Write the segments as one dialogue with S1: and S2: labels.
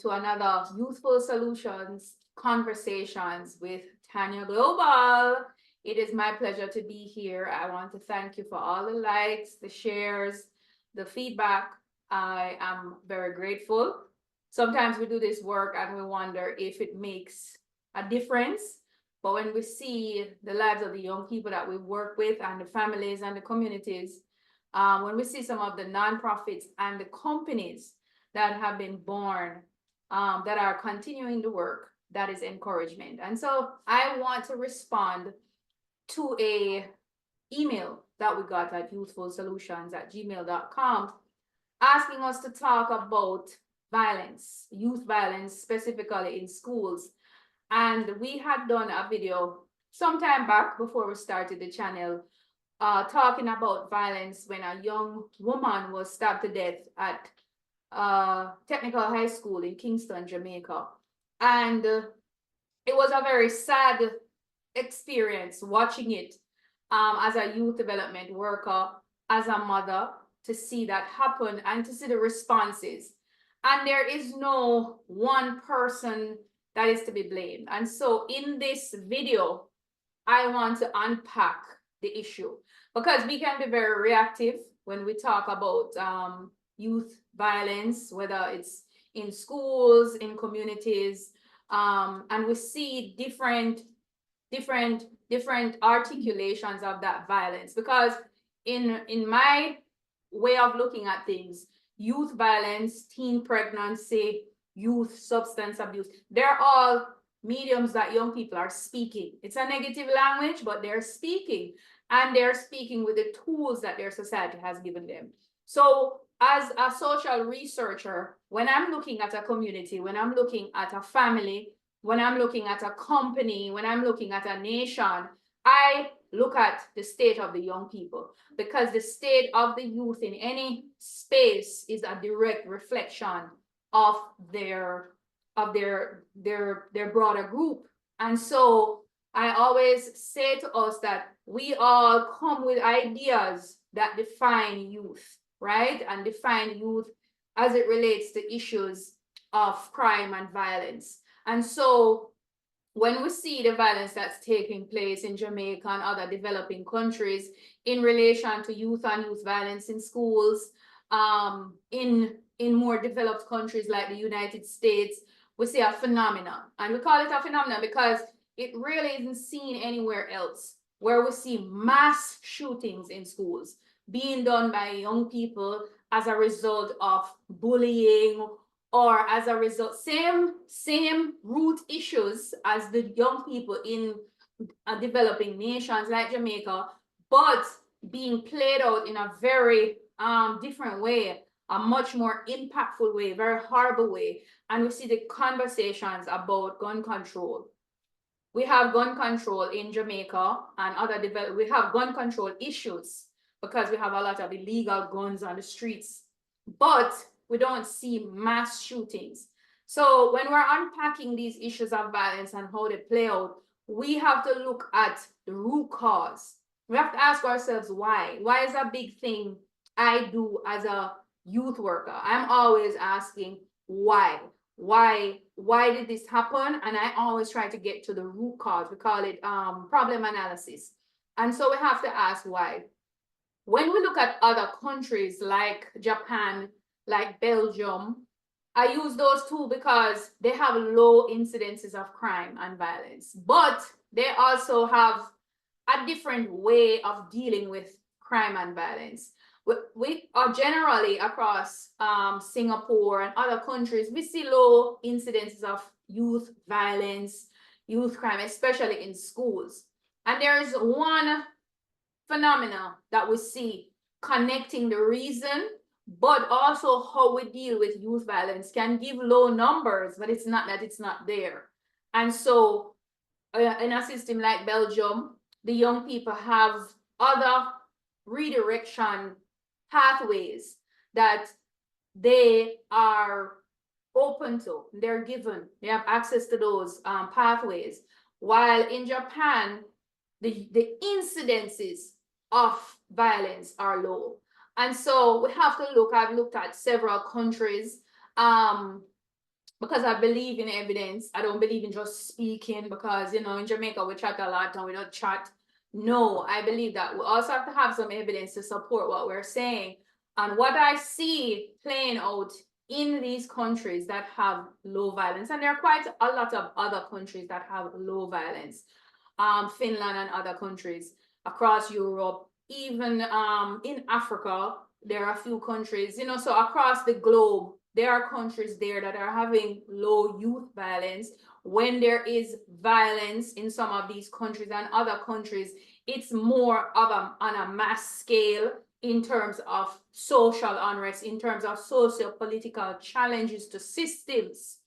S1: to another Youthful Solutions Conversations with Tanya Global. It is my pleasure to be here. I want to thank you for all the likes, the shares, the feedback. I am very grateful. Sometimes we do this work and we wonder if it makes a difference. But when we see the lives of the young people that we work with and the families and the communities, when we see some of the nonprofits and the companies that have been born, that are continuing the work, that is encouragement. And so I want to respond to a email that we got at youthfulsolutions@gmail.com asking us to talk about violence, youth violence, specifically in schools. And we had done a video sometime back before we started the channel, talking about violence when a young woman was stabbed to death at Technical High School in Kingston, Jamaica. And it was a very sad experience watching it as a youth development worker, as a mother, to see that happen and to see the responses. And there is no one person that is to be blamed. And so in this video, I want to unpack the issue, because we can be very reactive when we talk about youth violence, whether it's in schools, in communities, and we see different articulations of that violence. Because in my way of looking at things, youth violence, teen pregnancy, youth substance abuse, they're all mediums that young people are speaking. It's a negative language, but they're speaking, and they're speaking with the tools that their society has given them. So as a social researcher, when I'm looking at a community, when I'm looking at a family, when I'm looking at a company, when I'm looking at a nation, I look at the state of the young people, because the state of the youth in any space is a direct reflection of their broader group. And so I always say to us that we all come with ideas that define youth, right? And define youth as it relates to issues of crime and violence. And so when we see the violence that's taking place in Jamaica and other developing countries in relation to youth and youth violence in schools, in more developed countries like the United States, we see a phenomenon. And we call it a phenomenon because it really isn't seen anywhere else, where we see mass shootings in schools being done by young people as a result of bullying, or as a result, same root issues as the young people in developing nations like Jamaica, but being played out in a very different way, a much more impactful way, very horrible way. And we see the conversations about gun control. We have gun control in Jamaica and other we have gun control issues because we have a lot of illegal guns on the streets, but we don't see mass shootings. So when we're unpacking these issues of violence and how they play out, we have to look at the root cause. We have to ask ourselves why. Why is a big thing I do as a youth worker? I'm always asking why. Why did this happen? And I always try to get to the root cause. We call it problem analysis. And so we have to ask why. When we look at other countries like Japan, like Belgium, I use those two because they have low incidences of crime and violence, but they also have a different way of dealing with crime and violence. We are generally across Singapore and other countries, we see low incidences of youth violence, youth crime, especially in schools. And there is one phenomena that we see connecting the reason, but also how we deal with youth violence can give low numbers, but it's not that it's not there. And so in a system like Belgium, the young people have other redirection pathways that they are open to, they're given, they have access to those pathways. While in Japan, the incidences of violence are low. And so we have to look, I've looked at several countries because I believe in evidence. I don't believe in just speaking because, you know, in Jamaica we chat a lot and we don't chat. No, I believe that we also have to have some evidence to support what we're saying. And what I see playing out in these countries that have low violence, and there are quite a lot of other countries that have low violence, Finland and other countries across Europe, even in Africa, there are a few countries, you know, so across the globe, there are countries there that are having low youth violence. When there is violence in some of these countries and other countries, it's more of on a mass scale in terms of social unrest, in terms of socio-political challenges to systems,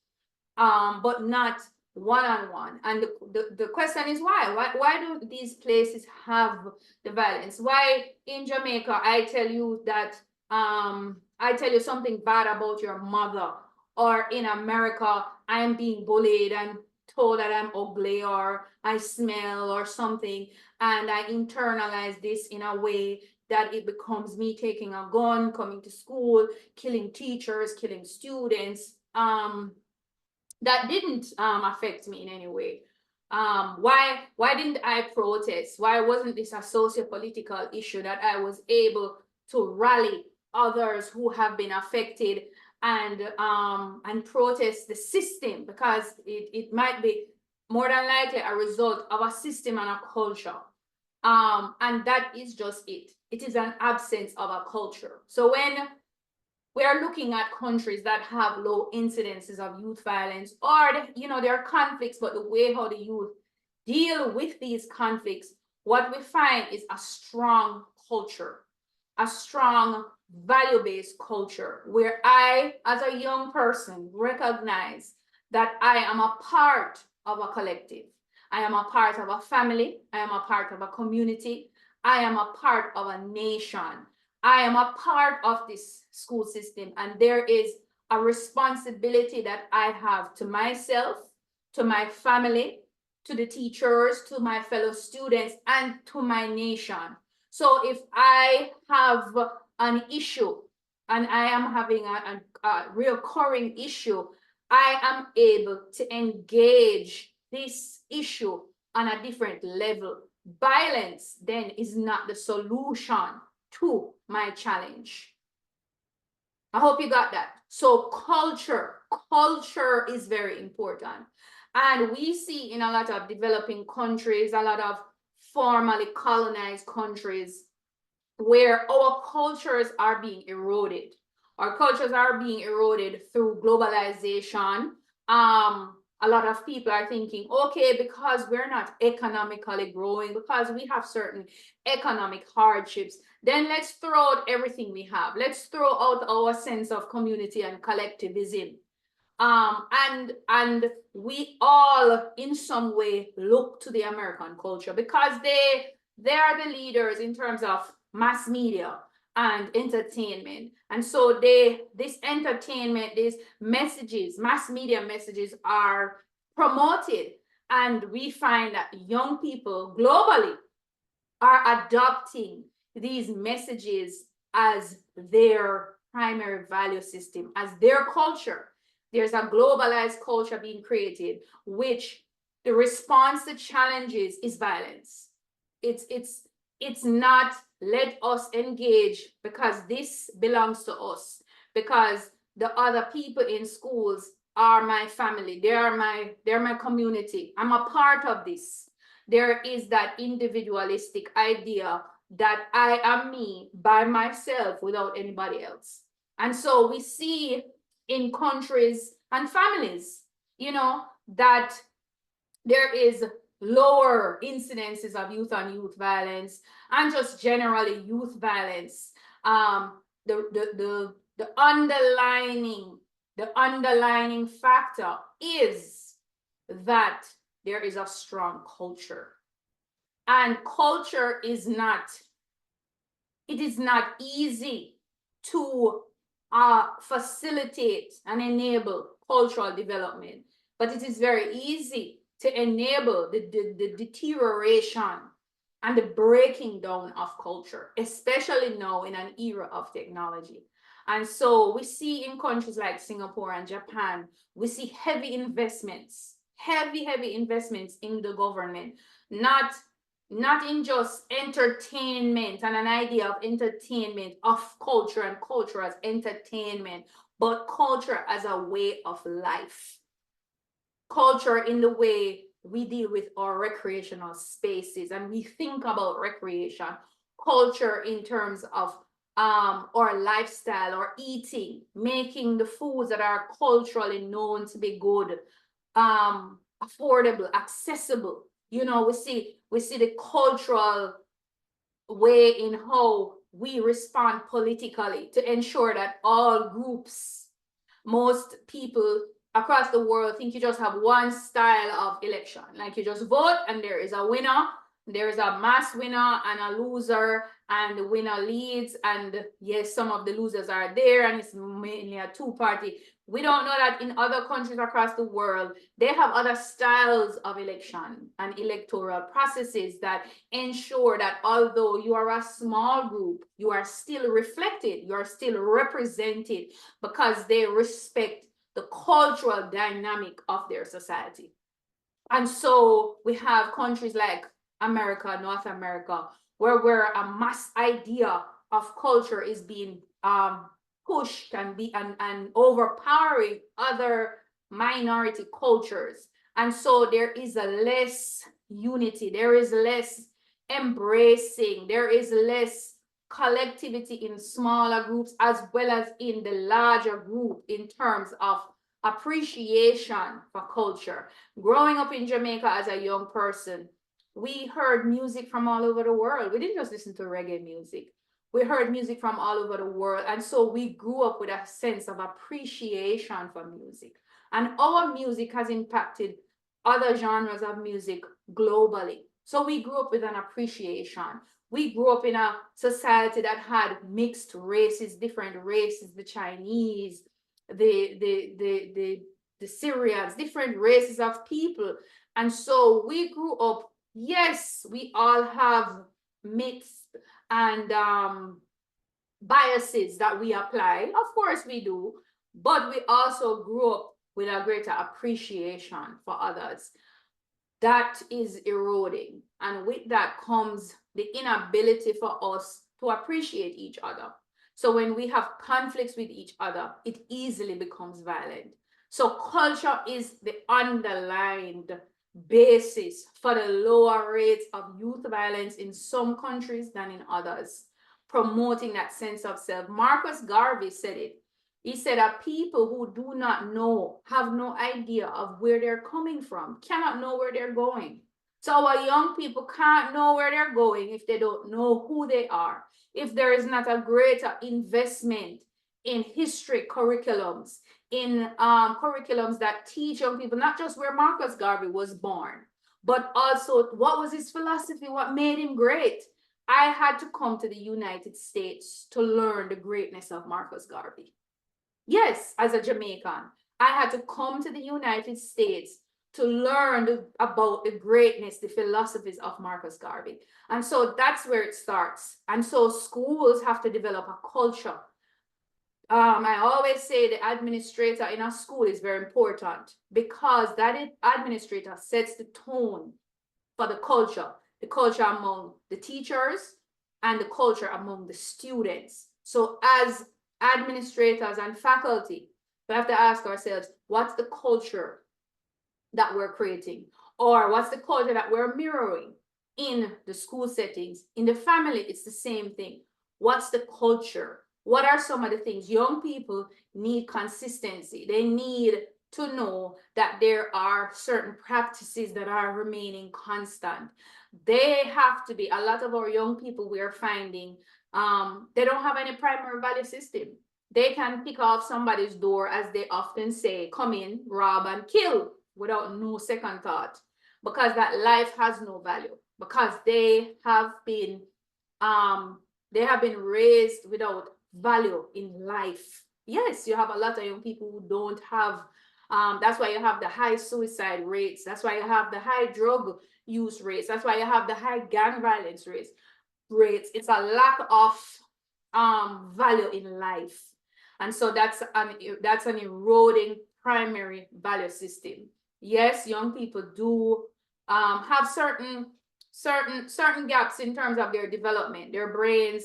S1: but not one-on-one. And the question is why do these places have the violence? Why in Jamaica I tell you that I tell you something bad about your mother, or in America I'm being bullied and told that I'm ugly or I smell or something, and I internalize this in a way that it becomes me taking a gun, coming to school, killing teachers, killing students. That didn't affect me in any way. Why didn't I protest? Why wasn't this a socio-political issue that I was able to rally others who have been affected and protest the system? Because it might be more than likely a result of a system and a culture. And that is just it. It is an absence of a culture. So when we are looking at countries that have low incidences of youth violence, or, you know, there are conflicts, but the way how the youth deal with these conflicts, what we find is a strong culture, a strong value-based culture, where I, as a young person, recognize that I am a part of a collective. I am a part of a family. I am a part of a community. I am a part of a nation. I am a part of this school system, and there is a responsibility that I have to myself, to my family, to the teachers, to my fellow students, and to my nation. So if I have an issue and I am having a recurring issue, I am able to engage this issue on a different level. Violence then is not the solution to my challenge. I hope you got that. So culture is very important. And we see in a lot of developing countries, a lot of formerly colonized countries, where our cultures are being eroded. Our cultures are being eroded through globalization. A lot of people are thinking, okay, because we're not economically growing, because we have certain economic hardships, then let's throw out everything we have. Let's throw out our sense of community and collectivism. And we all in some way look to the American culture because they are the leaders in terms of mass media and entertainment. And so this entertainment, these messages, mass media messages are promoted, and we find that young people globally are adopting these messages as their primary value system, as their culture. There's a globalized culture being created, which the response to challenges is violence. It's not let us engage because this belongs to us, because the other people in schools are my family, they're my community, I'm a part of this. There is that individualistic idea that I am me by myself without anybody else. And so we see in countries and families, you know, that there is lower incidences of youth on youth violence and just generally youth violence. The underlining factor is that there is a strong culture, and culture is not, it is not easy to facilitate and enable cultural development, but it is very easy to enable the deterioration and the breaking down of culture, especially now in an era of technology. And so we see in countries like Singapore and Japan, we see heavy investments in the government, not in just entertainment and an idea of entertainment, of culture and culture as entertainment, but culture as a way of life. Culture in the way we deal with our recreational spaces and we think about recreation, culture in terms of our lifestyle or eating, making the foods that are culturally known to be good, affordable, accessible. You know, we see the cultural way in how we respond politically to ensure that all groups, most people across the world think you just have one style of election. Like you just vote and there is a winner, there is a mass winner and a loser, and the winner leads. And yes, some of the losers are there, and it's mainly a two-party. We don't know that in other countries across the world, they have other styles of election and electoral processes that ensure that although you are a small group, you are still reflected, you are still represented, because they respect the cultural dynamic of their society. And so we have countries like America, North America, where a mass idea of culture is being pushed and overpowering other minority cultures. And so there is a less unity, there is less embracing, there is less collectivity in smaller groups as well as in the larger group in terms of appreciation for culture. Growing up in Jamaica as a young person, we heard music from all over the world. We didn't just listen to reggae music. We heard music from all over the world. And so we grew up with a sense of appreciation for music. And our music has impacted other genres of music globally. So we grew up with an appreciation. We grew up in a society that had mixed races, different races, the Chinese, the Syrians, different races of people. And so we grew up, yes, we all have myths and biases that we apply. Of course we do, but we also grew up with a greater appreciation for others. That is eroding. And with that comes the inability for us to appreciate each other. So when we have conflicts with each other, it easily becomes violent. So culture is the underlined basis for the lower rates of youth violence in some countries than in others, promoting that sense of self. Marcus Garvey said it. He said that people who do not know, have no idea of where they're coming from, cannot know where they're going. So our young people can't know where they're going if they don't know who they are. If there is not a greater investment in history curriculums, in curriculums that teach young people not just where Marcus Garvey was born, but also what was his philosophy, what made him great. I had to come to the United States to learn the greatness of Marcus Garvey. Yes, as a Jamaican, I had to come to the United States to learn about the greatness, the philosophies of Marcus Garvey. And so that's where it starts. And so schools have to develop a culture. I always say the administrator in a school is very important because that administrator sets the tone for the culture among the teachers and the culture among the students. So as administrators and faculty, we have to ask ourselves, what's the culture that we're creating? Or what's the culture that we're mirroring in the school settings? In the family, it's the same thing. What's the culture? What are some of the things? Young people need consistency. They need to know that there are certain practices that are remaining constant. They have to be, a lot of our young people we are finding, they don't have any primary value system. They can pick off somebody's door, as they often say, come in, rob and kill without no second thought, because that life has no value, because they have been raised without value in life. Yes, you have a lot of young people who don't have, that's why you have the high suicide rates. That's why you have the high drug use rates. That's why you have the high gang violence rates. It's a lack of value in life. And so that's an eroding primary value system. Yes, young people do have certain gaps in terms of their development. Their brains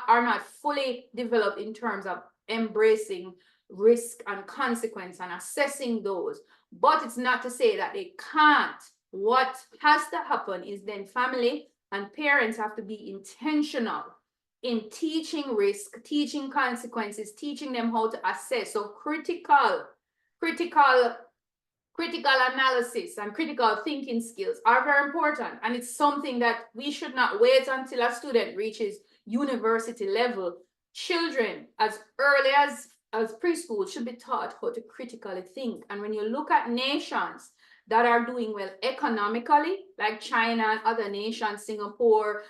S1: are not fully developed in terms of embracing risk and consequence and assessing those. But it's not to say that they can't. What has to happen is then family and parents have to be intentional in teaching risk, teaching consequences, teaching them how to assess. So critical critical analysis and critical thinking skills are very important, and it's something that we should not wait until a student reaches university level. Children as early as preschool should be taught how to critically think. And when you look at nations that are doing well economically, like China and other nations, Singapore,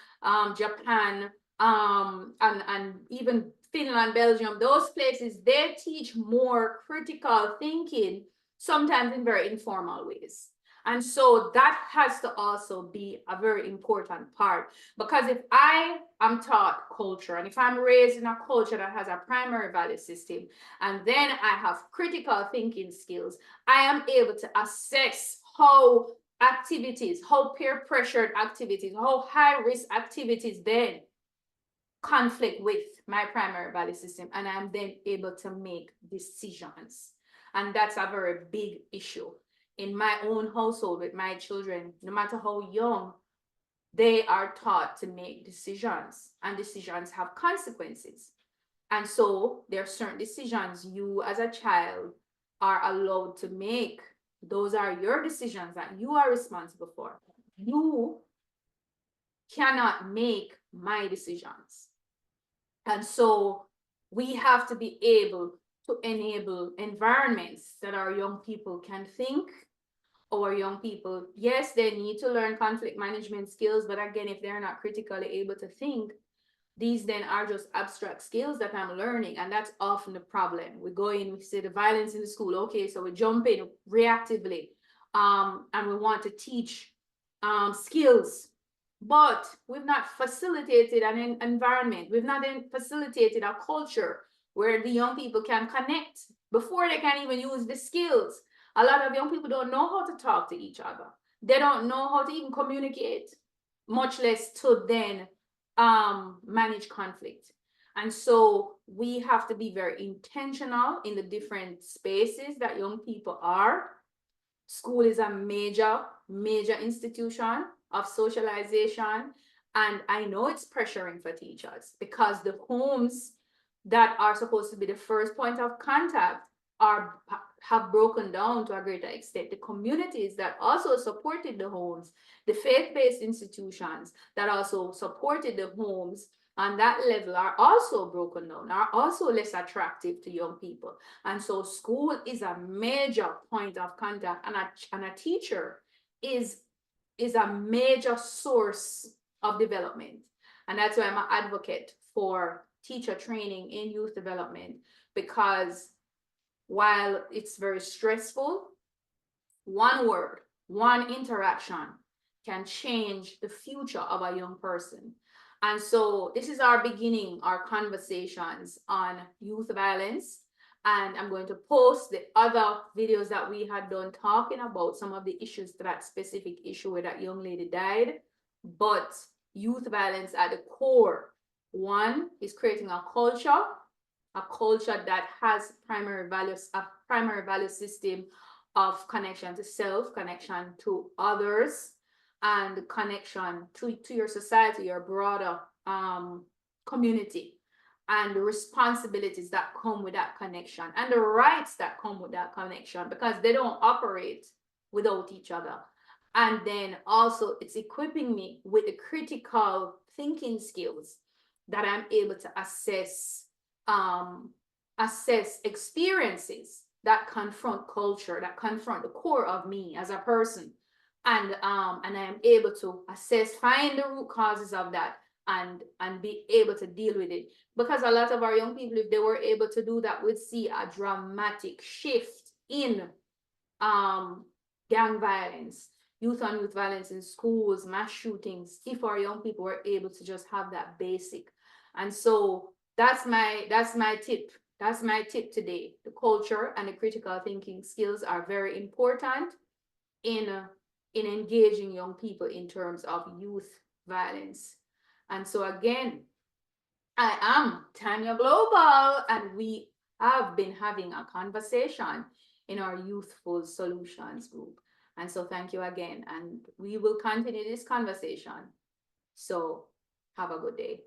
S1: Japan, and even Finland, Belgium, those places, they teach more critical thinking, sometimes in very informal ways. And so that has to also be a very important part, because if I am taught culture and if I'm raised in a culture that has a primary value system, and then I have critical thinking skills, I am able to assess how activities, how peer pressured activities, how high risk activities then conflict with my primary value system, and I'm then able to make decisions. And that's a very big issue in my own household with my children. No matter how young, they are taught to make decisions, and decisions have consequences. And so there are certain decisions you as a child are allowed to make. Those are your decisions that you are responsible for. You cannot make my decisions. And so we have to be able to enable environments that our young people can think. Our young people, yes, they need to learn conflict management skills, but again, if they're not critically able to think, these then are just abstract skills that I'm learning, and that's often the problem. We go in, we see the violence in the school, okay, so we jump in reactively, and we want to teach skills, but we've not facilitated an environment, we've not facilitated a culture where the young people can connect before they can even use the skills. A lot of young people don't know how to talk to each other. They don't know how to even communicate, much less to then manage conflict. And so we have to be very intentional in the different spaces that young people are. School is a major institution of socialization, and I know it's pressuring for teachers because the homes that are supposed to be the first point of contact have broken down to a greater extent. The communities that also supported the homes, the faith-based institutions that also supported the homes on that level are also broken down, are also less attractive to young people. And so school is a major point of contact, and a teacher is a major source of development. And that's why I'm an advocate for teacher training in youth development, because while it's very stressful, one word, one interaction can change the future of a young person. And so this is our beginning, our conversations on youth violence. And I'm going to post the other videos that we had done talking about some of the issues to that specific issue where that young lady died. But youth violence at the core, one is creating a culture that has primary values, a primary value system of connection to self, connection to others, and connection to your society, your broader community, and the responsibilities that come with that connection, and the rights that come with that connection, because they don't operate without each other. And then also it's equipping me with the critical thinking skills that I'm able to assess experiences that confront culture, that confront the core of me as a person. And I am able to assess, find the root causes of that, and be able to deal with it. Because a lot of our young people, if they were able to do that, would see a dramatic shift in gang violence, youth on youth violence in schools, mass shootings, if our young people were able to just have that basic. And so that's my tip. That's my tip today. The culture and the critical thinking skills are very important in in engaging young people in terms of youth violence. And so again, I am Tanya Global, and we have been having a conversation in our Youthful Solutions group. And so thank you again, and we will continue this conversation. So have a good day.